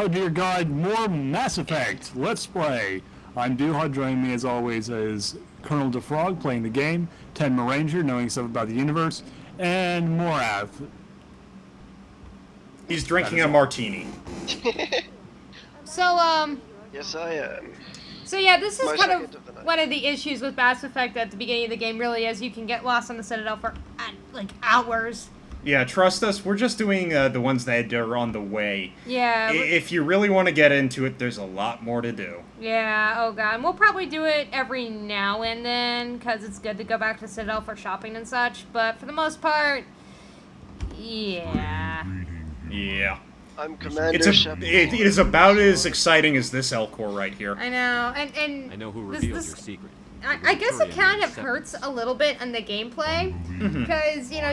Oh dear God, more Mass Effect! Let's play! I'm Duhad, joining me as always is Colonel DeFrog playing the game, Tenma Ranger knowing stuff about the universe, and Morath. He's drinking a martini. So, Yes, I am. So yeah, this is My kind second of of the night. one of the issues with Mass Effect at the beginning of the game, really, is you can get lost on the Citadel for, like, hours. Yeah, trust us, we're just doing the ones that are on the way. Yeah. If you really want to get into it, there's a lot more to do. Yeah, oh god. And we'll probably do it every now and then, because it's good to go back to Citadel for shopping and such, but for the most part, yeah. Yeah. I'm Commander Shepard. It is about as exciting as this Elcor right here. I know, and I know who this- revealed this- your secret. I guess it kind of hurts a little bit on the gameplay, because, you know,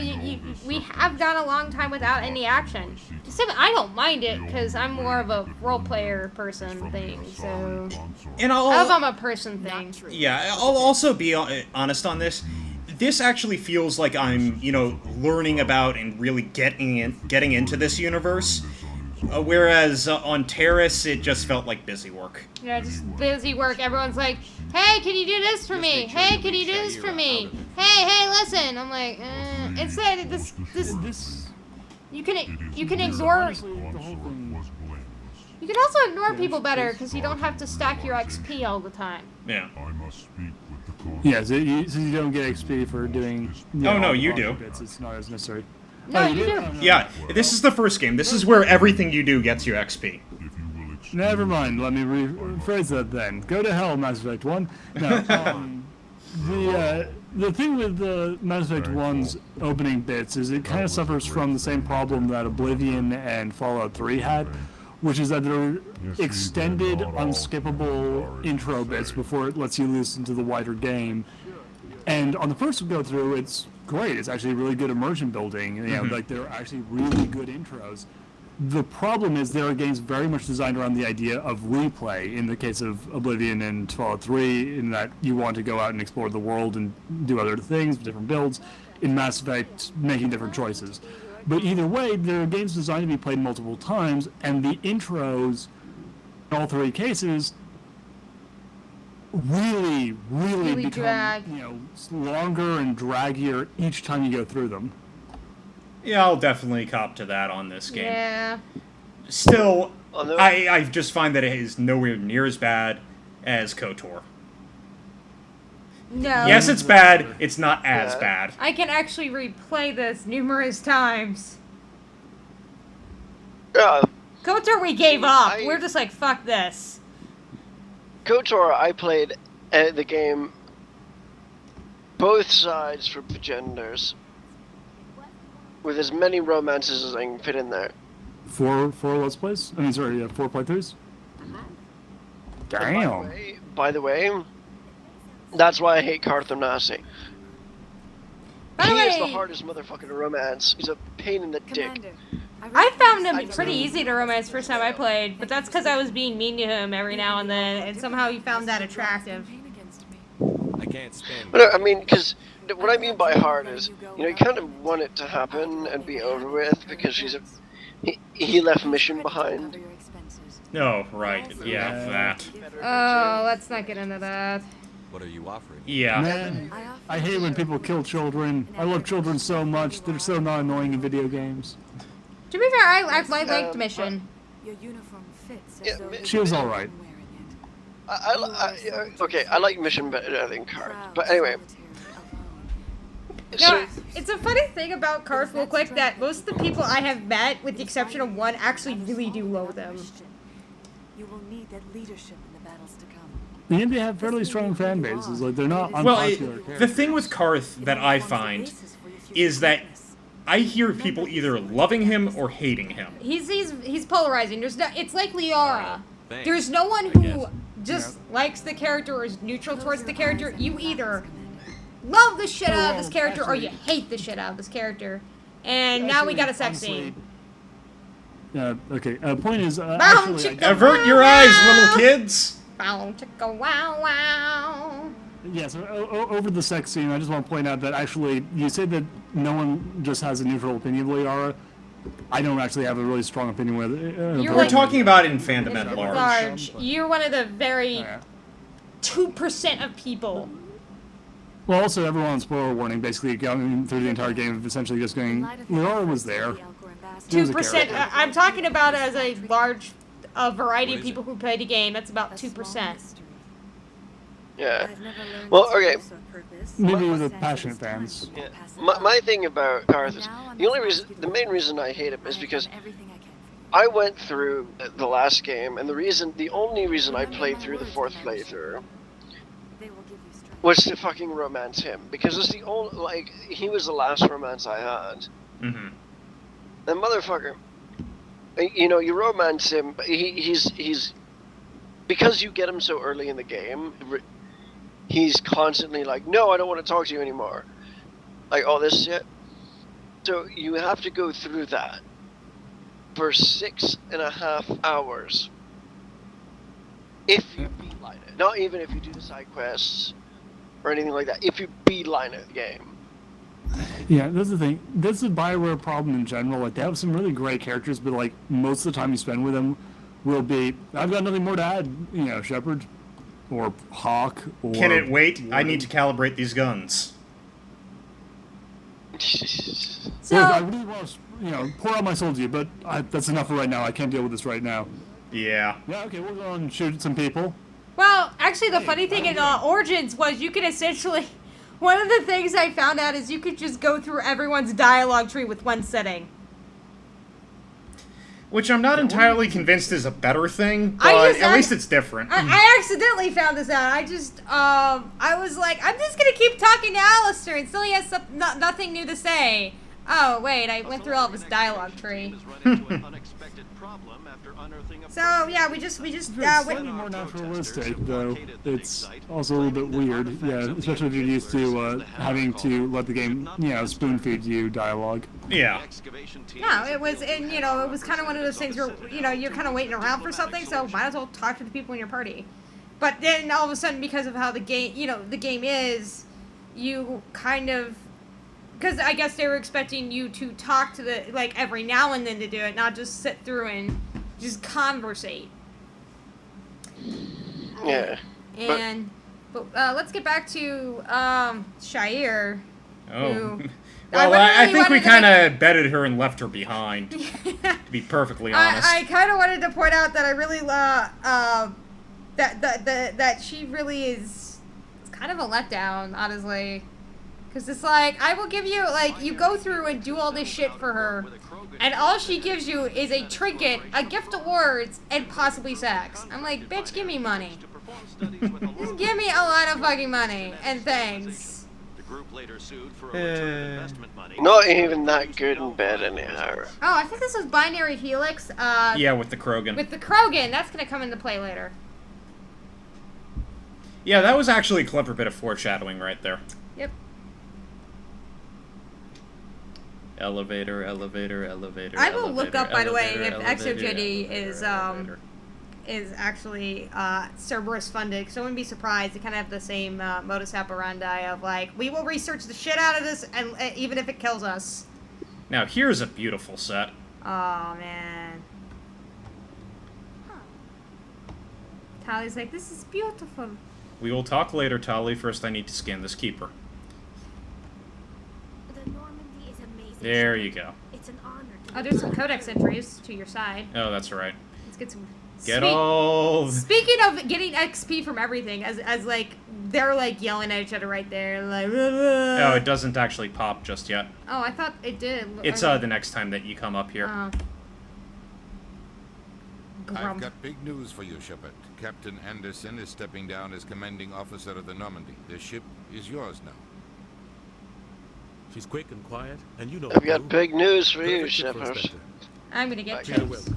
we have gone a long time without any action. Except I don't mind it, because I'm more of a role-player person thing, so... And I'm a person thing. Yeah, I'll also be honest on this. This actually feels like I'm, you know, learning about and really getting into this universe. Whereas on Terrace, it just felt like busy work. Yeah, just busy work. Everyone's like, hey, can you do this for me? Hey, can you do this for me? Hey, listen. I'm like, instead, this, you can ignore, you can also ignore people better, because you don't have to stack your XP all the time. Yeah. Yeah, so you don't get XP for doing... Oh, no, you do. Bits. It's not as necessary. No, Oh, you do. Yeah, this is the first game. This is where everything you do gets you XP. Never mind, let me rephrase that then. Go to hell, Mass Effect 1. No, the thing with the Mass Effect 1's opening bits is it kind of suffers from the same problem that Oblivion and Fallout 3 had, which is that they're extended, unskippable intro bits before it lets you loose into the wider game. And on the first go through, it's great. It's actually really good immersion building. You know, like they're actually really good intros. The problem is there are games very much designed around the idea of replay. In the case of Oblivion and Fallout 3, in that you want to go out and explore the world and do other things, different builds. In Mass Effect, making different choices. But either way, there are games designed to be played multiple times, and the intros, in all three cases, really become drag. you know, longer and draggier each time you go through them. Yeah, I'll definitely cop to that on this game. Yeah. Still, Although- I just find that it is nowhere near as bad as KOTOR. No. Yes, it's bad. It's not as Yeah. bad. I can actually replay this numerous times. Yeah, KOTOR we gave up. I- We're just like, fuck this. KOTOR, I played the game both sides for genders, with as many romances as I can fit in there. Four Let's Plays? I mean, sorry, 4 playthroughs? Damn. By the way, that's why I hate Carther Nasi. By the He is the way, hardest motherfucker to romance. He's a pain in the dick. I found him pretty easy to romance first time I played, but that's because I was being mean to him every now and then, and somehow he found that attractive. I can't stand. But I mean, because what I mean by hard is, you know, you kind of want it to happen and be over with because he left mission behind. Oh, right. Yeah, that. Oh, let's not get into that. What are you offering? Yeah. Man, I hate when people kill children. I love children so much. They're so not annoying in video games. To be fair, I liked Mission. Your uniform fits Yeah, as though She was all right. Okay, I like mission better than Card. But anyway, No, so it's a funny thing about Karth real quick that most of the people I have met, with the exception of one, actually really do loathe him. You will need that leadership in the battles to come. The India have fairly strong fan bases. Like, they're not Well, unpopular the characters. thing with Karth that I find is that I hear people either loving him or hating him. He's polarizing. There's no. It's like Liara. Thanks. There's no one who just likes the character or is neutral towards the character. You either love the shit out of this character or you hate the shit out of this character. And now we got a sex scene. Okay. Point is, Bow, actually, chicka, Avert your eyes, little kids! Bow, chicka, wow, wow. yeah. So over the sex scene, I just want to point out that actually, you said that no one just has a neutral opinion of Liara. I don't actually have a really strong opinion with it. We're talking about in fandom at large. Large. You're one of the very Yeah. 2% of people. Well, also everyone on spoiler warning, basically going through the entire game, essentially just going, Liara was there. She was a 2%. character. I'm talking about as a large variety of people who play the game. That's about 2%. Yeah. Well, okay. Maybe with the passionate fans. Yeah. My thing about Garth is the main reason I hate him is because I went through the last game, and the only reason I played through the 4th playthrough was to fucking romance him, because it's the only, like, he was the last romance I had. Mm-hmm. The motherfucker, you know, you romance him, but he's because you get him so early in the game, he's constantly like, no, I don't want to talk to you anymore, like all this shit. So you have to go through that for 6.5 hours if you beeline it. Not even if you do the side quests or anything like that. If you beeline it, the game. Yeah, that's the thing. That's a Bioware problem in general. Like, they have some really great characters, but, like, most of the time you spend with them will be, I've got nothing more to add, you know, Shepard, or Hawk, or... Can it wait? I need to calibrate these guns. So, Look, I really want to, you know, pour out my soul to you, but that's enough for right now. I can't deal with this right now. Yeah. Yeah, okay, we'll go and shoot some people. well, actually, the funny thing in Origins was you could essentially... One of the things I found out is you could just go through everyone's dialogue tree with one setting. Which I'm not entirely convinced is a better thing, but at least it's different. I accidentally found this out. I was like, I'm just gonna keep talking to Alistair until he has nothing new to say. Oh, wait, I went through all of his dialogue tree. So, yeah, we just It's went... slightly more naturalistic, though. It's also a little bit weird, yeah, especially if you're used to having to let the game, you know, spoon-feed you dialogue. Yeah. No, it was, and you know, it was kind of one of those things where, you know, you're kind of waiting around for something, so might as well talk to the people in your party. But then all of a sudden, because of how the game, you know, the game is, you kind of, because I guess they were expecting you to talk to the, like, every now and then to do it, not just sit through and just conversate. Yeah. And, but let's get back to Shire. Oh. Who, Well, really I think we wanted to kind of bedded her and left her behind, to be perfectly honest. I kind of wanted to point out that I really that she really is kind of a letdown, honestly, because it's like, I will give you, like, you go through and do all this shit for her, and all she gives you is a trinket, a gift of words, and possibly sex. I'm like, bitch, give me money. Just give me a lot of fucking money and things. Not even that good in bed anyhow. Oh, I think this was Binary Helix. Yeah, with the Krogan. With the Krogan, that's gonna come into play later. Yeah, that was actually a clever bit of foreshadowing right there. Yep. Elevator, elevator, elevator. I will look up, by the way, if elevator, XOJD elevator. is actually Cerberus funded, because I wouldn't be surprised. They kind of have the same modus operandi of, like, we will research the shit out of this, and even if it kills us. Now, here's a beautiful set. Oh, man. Tally's like, this is beautiful. We will talk later, Tali. First, I need to scan this keeper. The Normandy is amazing. There you go. It's an honor to Oh, there's some codex entries to your side. Oh, that's right. Let's get some... Speaking of getting XP from everything, as like, they're like yelling at each other right there, like, Oh, it doesn't actually pop just yet. Oh, I thought it did. It's the next time that you come up here. Oh. I've got big news for you, Shepard. Captain Anderson is stepping down as commanding officer of the Normandy. The ship is yours now. She's quick and quiet, and you know. I've got big news for you, Perfect ship for Shepard. Inspector. I'm gonna get You're chips.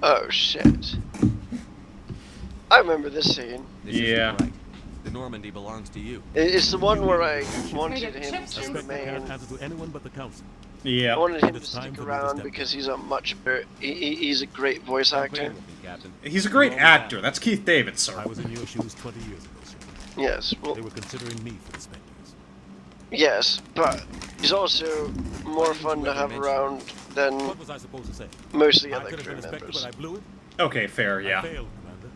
Oh shit. I remember this scene. This isn't Yeah. right. The Normandy belongs to you. It's the one where I wanted get him chips to and- Inspector can't remain. answer to anyone but the council. I Yeah. wanted him to It's time stick for me to around step because he's a much better. He's a great voice actor. Captain. He's a great actor. That's Keith David, sir. I was in your shoes 20 years ago, sir. Yes. Well, They were considering me for inspectors. Yes, but he's also more fun to have around than What was I supposed to say? most of the I other could have crew been a spectre, members. but I blew it. Okay, fair, I yeah. failed, Commander.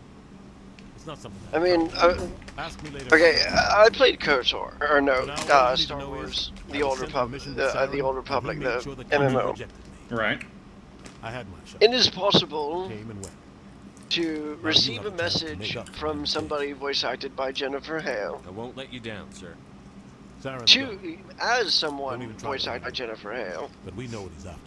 It's not something I mean, Ask me later. okay, I played KOTOR, or no, For now, all you need to Star know Wars, is the I Old was sent on a Republic, mission with Saren, the Old and Republic, he the made sure that Commander MMO. rejected me. Right. I had my shot. It is possible Came and went. to receive a message from somebody voice acted by Jennifer Hale I won't let you down, sir. Saren's gone, to, as Don't someone even try voice to acted by hide. Jennifer Hale, but we know what he's after.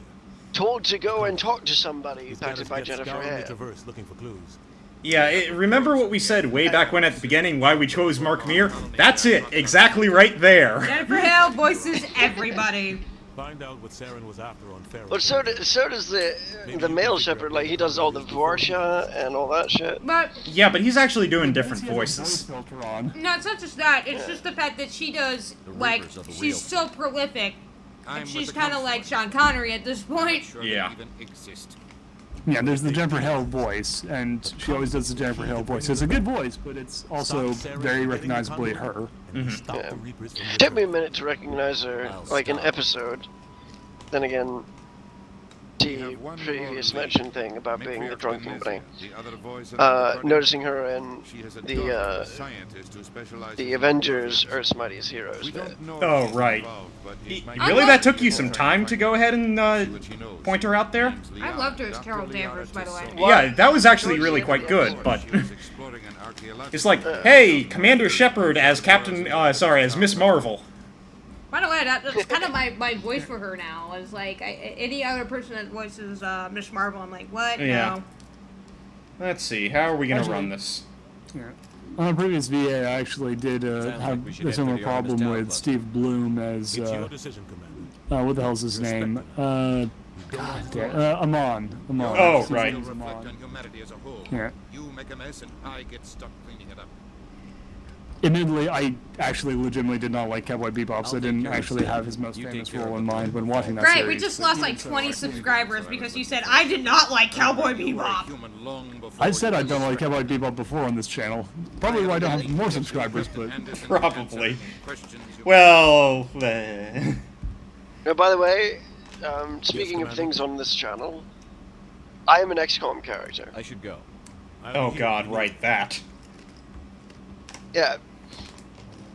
told to go and talk to somebody He's got acted his by jets Jennifer scouring the Hale. traverse looking for clues. Yeah, remember what we said way back when at the beginning, why we chose Mark Meer? That's it, exactly right there. Jennifer Hale voices everybody. Find out what Saren was after on Pharaoh. But so does the male shepherd, like he does all the Vorsha and all that shit. But Yeah, but he's actually doing different He has a voice voices. filter on. no, it's not just that. It's just the fact that she does, like, Reapers of the she's Wheel. so prolific. I'm And with she's the kind of Consort. like Sean Connery at this point. Sure Yeah. they even exist. Yeah, there's the Jennifer Hale voice, and she always does the Jennifer Hale voice. It's a good voice, but it's also very recognizably her. And stop Yeah. the Reapers from It took me a returning. minute to recognize her, I'll like an stop. episode. Then again, We the have one previous more mentioned thing about Maybe being the it's drunken been brain. the other voice of the project. Noticing her in She has a the daughter, a scientist who specializes the in Avengers robotics. Earth's Mightiest Heroes We bit. don't know Oh, if she's right. involved, but it might Really, be- that took you some time to go ahead and See what she knows. point her out there? Name's I Liara, loved her as Dr. Carol Liara Danvers, by the way. Tissot. Yeah, that was actually really quite good, but She was exploring an archaeological it's like, hey, Commander Shepard as as Miss Marvel. By the way, that's kind of my voice for her now. Is like any other person that voices Miss Marvel, I'm like, what? Yeah. No. Let's see, how are we gonna Actually- run this? Yeah. On a previous VA, I actually did Sounds like have we should a head similar for the Artemis problem Tower with Club. Steve Bloom as, It's your decision, Commander. what the hell's his name? God damn, Amon. Oh, His right. name's Reflect Amon. on humanity as a whole. Yeah. You make a mess and I get stuck cleaning it up. Admittedly, I actually legitimately did not like Cowboy Bebop, so I didn't actually have his most You take famous care of role the in mind when watching that Right, series. we just but lost even like so, 20 I- subscribers because you said I did not like Cowboy You were a Bebop. human long before I said you I don't were like Cowboy Bebop before on this channel. Probably why I don't have more subscribers, but... Anderson Probably. answered questions you- Well, Now, by the way, speaking of things on this channel, I am an XCOM character. I should go. I'll be oh here god, if you right, that. Yeah.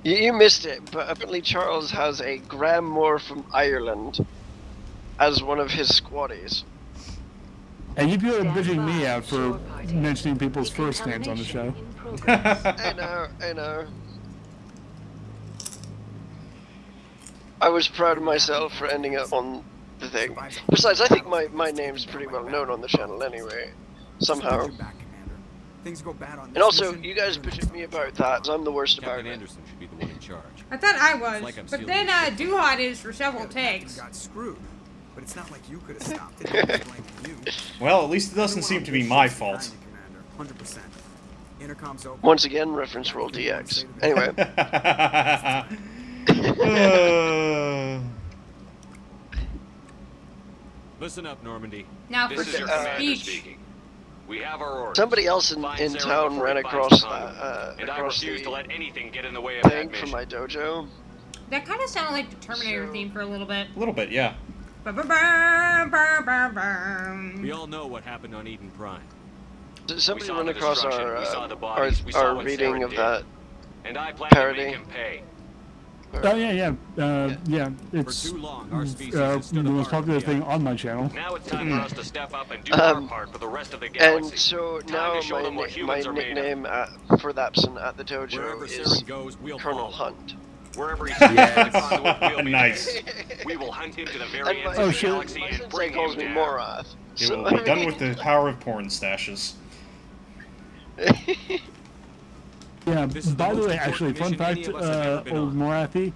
You missed it, but apparently Charles has a Graham Moore from Ireland as one of his squaddies. And you people are bitching me out for mentioning people's first names on the show. I know. I was proud of myself for ending up on the thing. Besides, I think my name's pretty well known on the channel anyway, somehow. Things go bad on And also, you guys bitch at me about that, 'cause I'm the worst about Captain it. Anderson should be the one in charge. I thought I was, like I'm but stealing then your Duhad is for several takes. got screwed, but it's not like you could have stopped it. I was blaming you. Well, at least it doesn't seem to be my fault. 100%. Intercom's open. Once again, reference Roll DX. Anyway, Listen up, Normandy. Now for This is your commander speech. We have our orders. somebody else in Find Sarah town before ran he finds across Congo, that, and I across refuse to the let anything get in the way of that thing mission. from my dojo. That kind of sounded like the Terminator So- theme for a little bit. A little bit, yeah. Ba-ba-ba-ba-ba-ba. We all know what happened on Eden Prime, Somebody saw ran the across destruction, we saw the bodies, we saw our what reading Sarah of did. that. and I plan Parody. to make him pay. Oh, yeah. It's For too long, our species the has stood most apart popular from the thing on my channel. Now it's time for us to step up and do our part for the rest of the And galaxy. so Time now to show them what my humans are made of. nickname for Thapson at the dojo Wherever is Saren goes, we'll Colonel follow. Hunt. Wherever he stands, the conduit will be Nice. there. We will hunt him to the And very ends my, of the shit. galaxy my and sensei bring calls him me down. Morath. It So, will be done with the power of porn stashes. Yeah, This is the by the most way, actually, fun important fact, mission any of us have ever been old on. Morathi,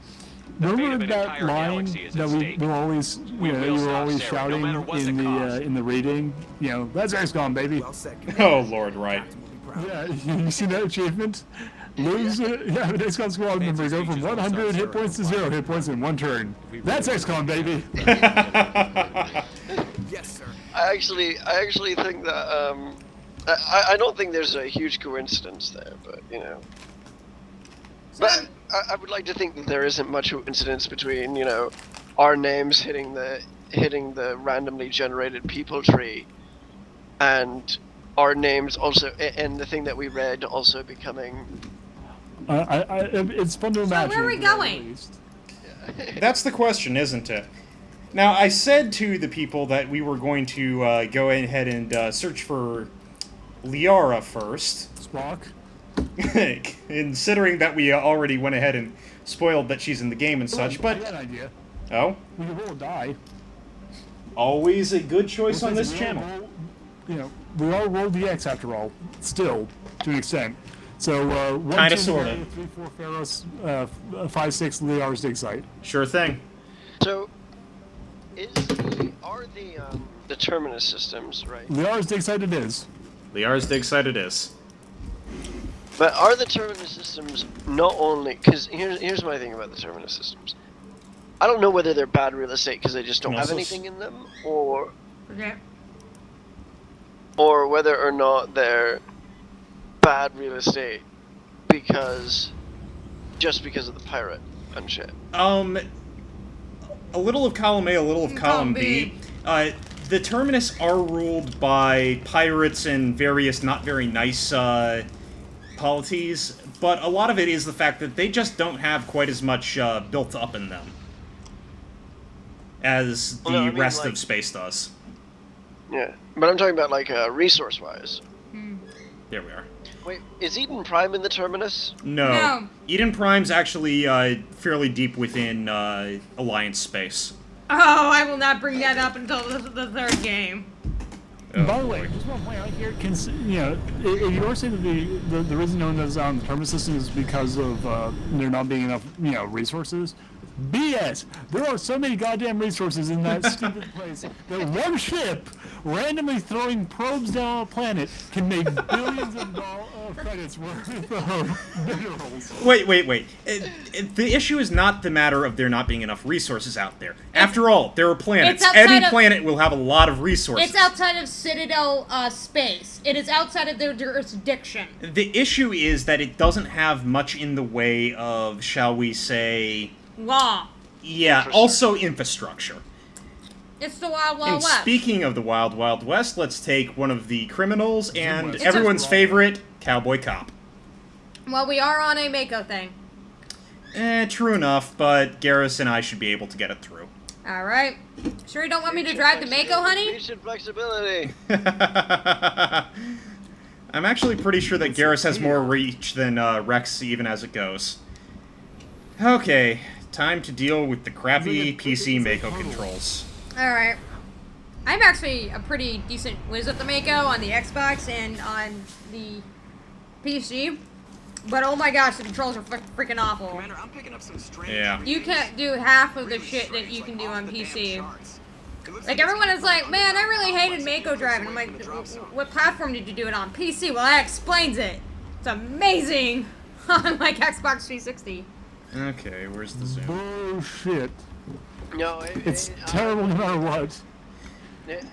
The fate remember of an that entire line galaxy is at that we stake. were always, We you will were stop always Sarah, no shouting matter what the in cost. the reading? You know, that's XCOM, baby. Well said, Oh, Commander. Lord, right. Captain will be proud. Yeah, you see that achievement? Lose, have an XCOM squad member go from 100 hit points to 0 hit points in one turn. That's XCOM, baby. Yes, sir. I actually think that I don't think there's a huge coincidence there, but you know. But I would like to think that there isn't much coincidence between, you know, our names hitting the randomly generated people tree, and our names also, and the thing that we read also becoming. It's fun to imagine. where are we at the very going? least. That's the question, isn't it? Now, I said to the people that we were going to go ahead and search for Liara first. Spock. Considering that we already went ahead and spoiled that she's in the game and such, I but... got an idea. Oh? We can roll a die. Always a good choice on this channel. You know, we all roll the X after all. Still, to an extent. So, 1, Kinda, 2, sorta. 3, 4, Pharaohs, 5, 6, Liara's dig site. Sure thing. So, are the terminus systems right? Liara's dig site it is. Liara's dig site it is. But are the terminus systems not only... Because here's my thing about the terminus systems. I don't know whether they're bad real estate because they just don't have anything in them, or whether or not they're bad real estate just because of the pirate and shit. A little of column A, a little of column B. The terminus are ruled by pirates and various not very nice polities, but a lot of it is the fact that they just don't have quite as much built up in them as the rest of space does. Yeah, but I'm talking about, like, resource-wise. There we are. Wait, is Eden Prime in the terminus? No. Eden Prime's actually fairly deep within Alliance space. Oh, I will not bring that up until the third game. Oh, by the way, just want to point out here, you know, if you are saying that the reason no one does on the terminus system is because of there not being enough, you know, resources, BS! There are so many goddamn resources in that stupid place that one ship randomly throwing probes down a planet can make billions of credits worth of minerals. Wait. The issue is not the matter of there not being enough resources out there. After all, there are planets. Any planet will have a lot of resources. It's outside of Citadel space. It is outside of their jurisdiction. The issue is that it doesn't have much in the way of, shall we say... law. Yeah, also infrastructure. It's the Wild Wild And West. speaking of the Wild Wild West, let's take one of the criminals and everyone's favorite, Cowboy Cop. Well, we are on a Mako thing. True enough, but Garrus and I should be able to get it through. Alright. Sure you don't want me to drive the Mako, honey? Mission flexibility. I'm actually pretty sure that Garrus has more reach than Rex even as it goes. Okay, time to deal with the crappy PC Mako controls. Alright. I'm actually a pretty decent whiz at the Mako on the Xbox and on the PC. But oh my gosh, the controls are freaking awful. Commander, I'm picking up some strange. Yeah. You can't do half of the shit that you can do on PC. Like, everyone is like, man, I really hated Mako driving. I'm like, what platform did you do it on? PC? Well, that explains it. It's amazing on, like, Xbox 360. Okay, where's the zoom? Bullshit. No, It's terrible no matter what.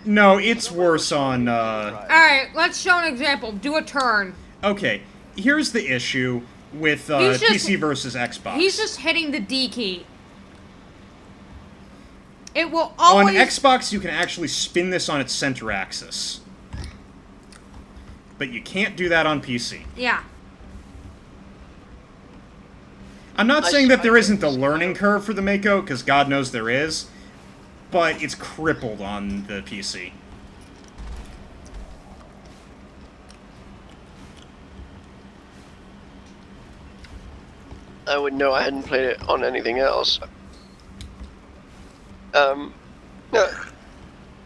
No, it's worse on, Alright, let's show an example. Do a turn. Okay, here's the issue with PC versus Xbox. He's just hitting the D key. It will always... On Xbox, you can actually spin this on its center axis. But you can't do that on PC. Yeah. I'm not saying that there isn't a learning curve for the Mako, because God knows there is, but it's crippled on the PC. I would know I hadn't played it on anything else. No,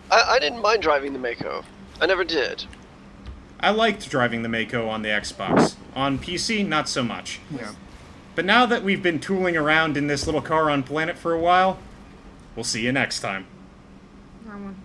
I didn't mind driving the Mako. I never did. I liked driving the Mako on the Xbox. On PC, not so much. Yeah. But now that we've been tooling around in this little car on planet for a while, we'll see you next time. Wrong one.